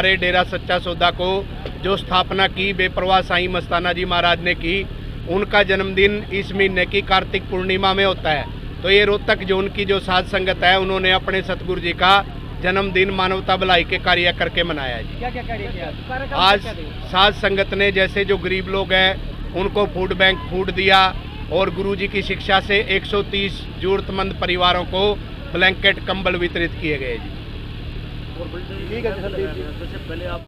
हमारे डेरा सच्चा सौदा को जो स्थापना की बेपरवाह साईं मस्ताना जी महाराज ने की, उनका जन्मदिन इस महीने की कार्तिक पूर्णिमा में होता है। तो ये रोहतक जोन की जो साध संगत है, उन्होंने अपने सतगुरु जी का जन्मदिन मानवता भलाई के कार्य करके मनाया जी। क्या क्या कार्य किया आज साध संगत ने जैसे जो गरीब लोग हैं उनको फूड बैंक फूड दिया, और गुरु जी की शिक्षा से 130 जरूरतमंद परिवारों को ब्लैंकेट कंबल वितरित किए गए जी। ठीक है सर, जैसे पहले आप